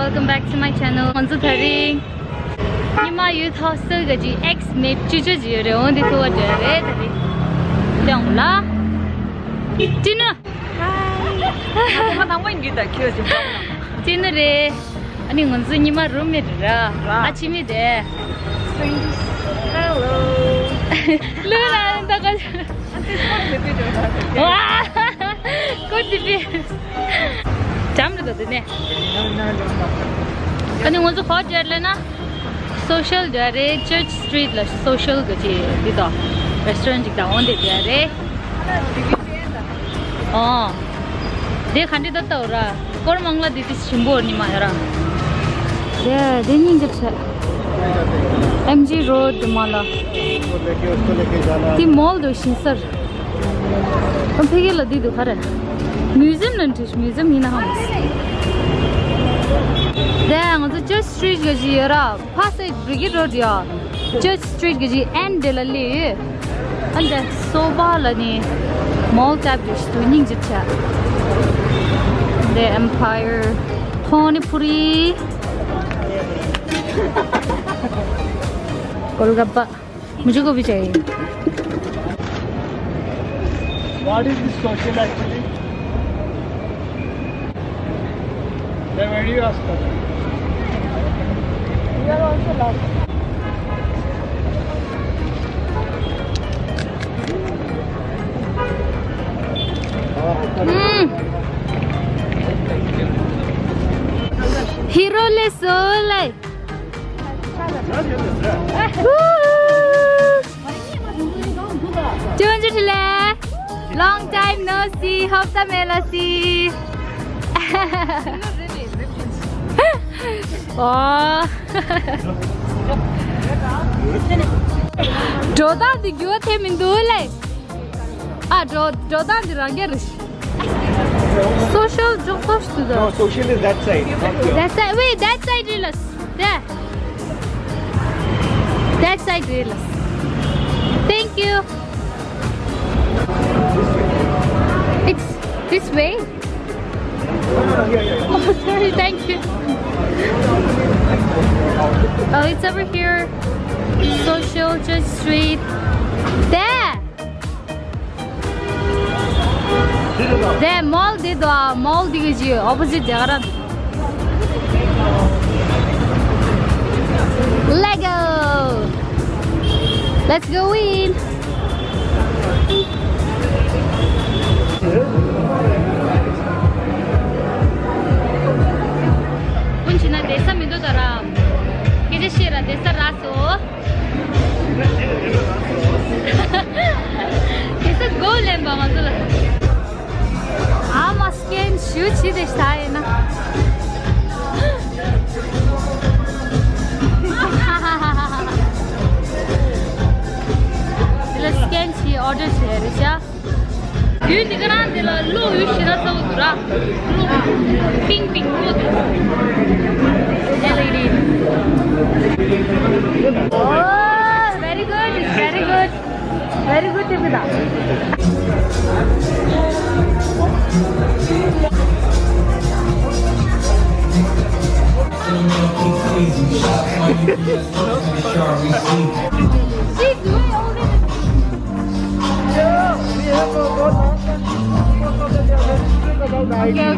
welcome back to my channel. Once again, Nima youth hostel gaji ex mate chichu jire on the tour jare. Don't la. Tina. Hi. Mama nang wing kita kyo jim. Tina re. Ani once Nima roommate ra. Achimi de. Hello. Luna daga. Wow. Good to be. 잠들도 되네. 근데 먼저 거절래나? Social 자리 Church Street 라 social 그지 디다 레스토랑직 다 온데 자리. 내 간디 뒀다 오라. 거망라 디디 심보니 마야라. 네, 데닝 접사. MG Road माला. ती mall दो शिंसर. हम फिर लदी दो खरे. Museum नंटिश museum ही ना हम. Then on the Church Street गजी यारा passage Brigade Road या Church Street गजी end delali. अंदर सोबा लनी mall tab दिश तो निंग जिच्छा. The Empire Ponipuri. गोलगप्पा मुझे को भी चाहिए. What is this social actually? Then where do you ask her? We are also lost. Hero le sole. Long time no see. Hope the see. Oh. Joda di gyo the mindule. Joda di rangerish. Social jokosh to the. No, social is that side. That side. Wait, that side relas. There. That side relas. Thank you. It's this way. Oh, sorry, thank you. Oh, it's over here. Social Church Street. There. There, mall did mall did opposite there. Lego. Let's go in. Punchina desa mido dara. Kije shira desa raso. Desa golem ba mazula. Ama skin shoot chi desta na. Dila scan chi order share sha. Yun digaran dila lo yushira saudura. Ping ping food. LED. Oh, very good. It's very good. Very good, Tipida. She's doing all this. Okay.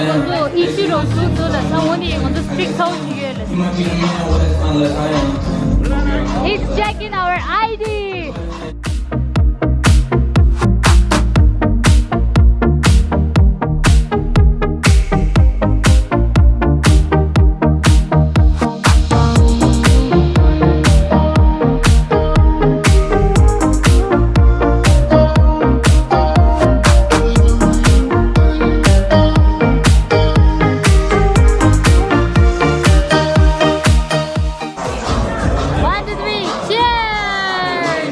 먼저 이슈로 수도를 상원이 먼저 스틱 터지게. He's checking our ID. One, two, three, cheers!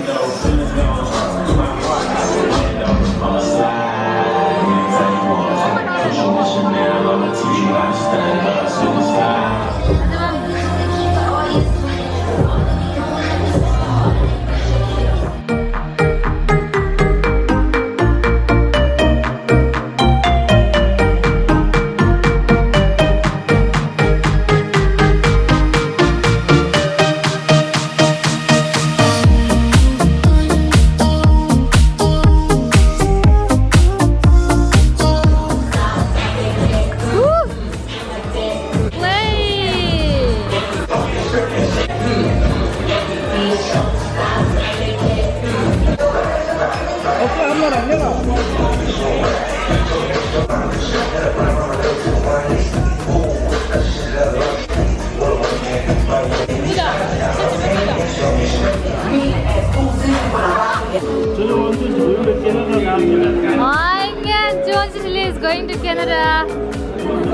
going to Canada.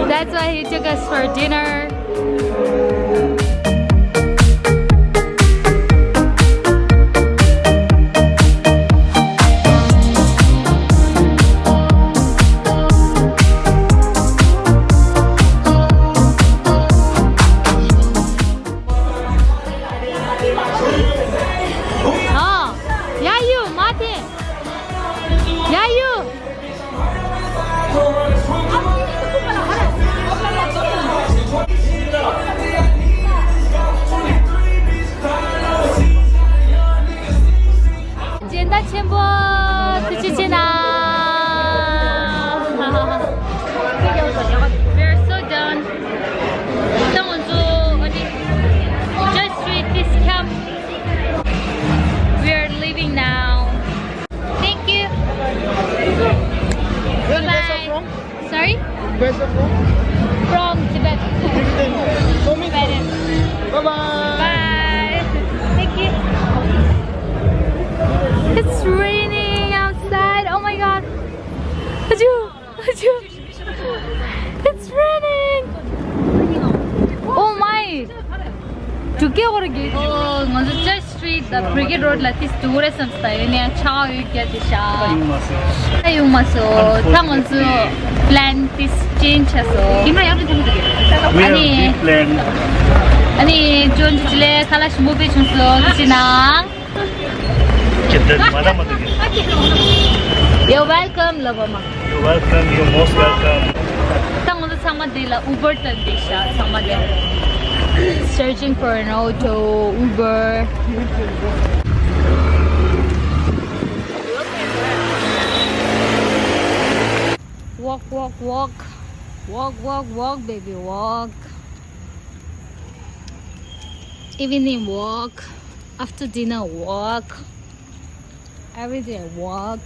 That's why he took us for dinner. Oh, yeah, you, Martin. Yeah, you. Jenda chembo, tuchina. We're so done. Just read this camp. We're leaving now. Thank you. Where you guys Bye. are from? Sorry? You guys are from? From Tibet. Show me. Tibetan. Bye bye. Bye. Thank you. It's raining outside. Oh my god. Achoo. Achoo. It's raining. Oh my. 두개 오르기. 먼저 저 street, the Brigade Road la tis tourism style niya chao yu kya tisha. Ayung maso. Ta 먼저 plan tis change haso. Kimra yang tu 되게. We have 아니. big plan. 아니 좋은 주질래 칼라시 모베 춤소 지나. You're welcome, Lavama. You're welcome. You're most welcome. Tango sama dila Uber tadi siya sama dia. Searching for an auto, Uber. Walk, walk, walk. Walk, walk, walk, baby, walk. Evening walk. After dinner walk. Every day walk.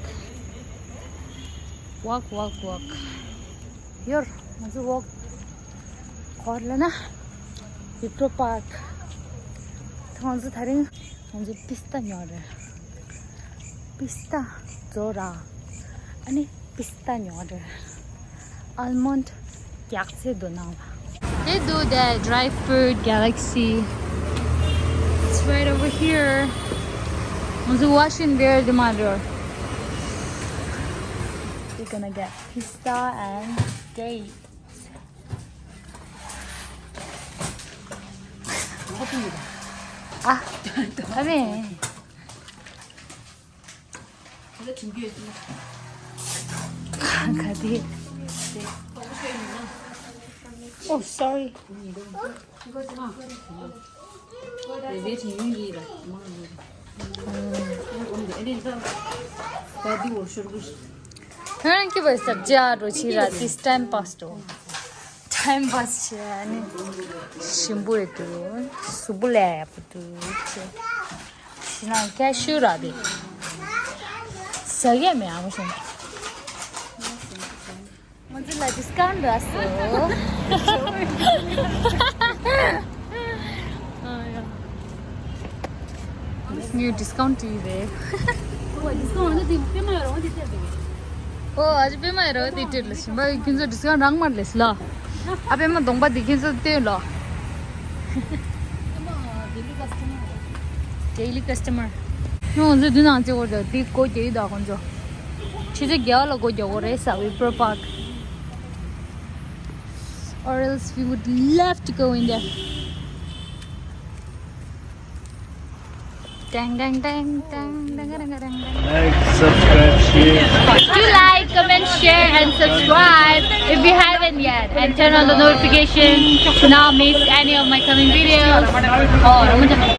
Walk, walk, walk. Here, let's walk. Corlana. Vitro Park. Thanzu tharing. Thanzu pista nyore. Pista zora. Ani pista nyore. Almond yakse donawa. They do the dry food galaxy. It's right over here. Thanzu washing there the mother. We're gonna get pista and dates. 아, 다음에. 내가 준비해줘. 가디. Oh, sorry. 그런 게 벌써 잡자로 지라 this time pass to. Time pass 아니 심부에도 수불래부터 지난 캐슈라비 서게면 아무튼 먼저 나 디스카운트 왔어. New discount ಇದೆ discount ಅಂದ್ರೆ ಪೇಮ ಯಾರು ಓದಿದ್ದೆ ಓ आज ಪೇಮ ಯಾರು ಓದಿಟ್ಟಿಲ್ಲ ಸಿಂಬ ಕಿಂಜ discount hang ಮಾಡ್ಲಿಸ್ಲ ಅಪೇಮ ದೊಂಬ ದಿಗಿನ್ಸತ್ತೇಲ್ಲ daily customer 너 언제 누나 안 찍어줘 네 거기다 건져 진짜 겨울로 거기 오래 Wiper Park or else we would love to go in there. Dang dang dang dang dang dang dang dang. Like, subscribe, share. Do like, comment, share, and subscribe if you haven't yet, and turn on the notification to not miss any of my coming videos. Oh,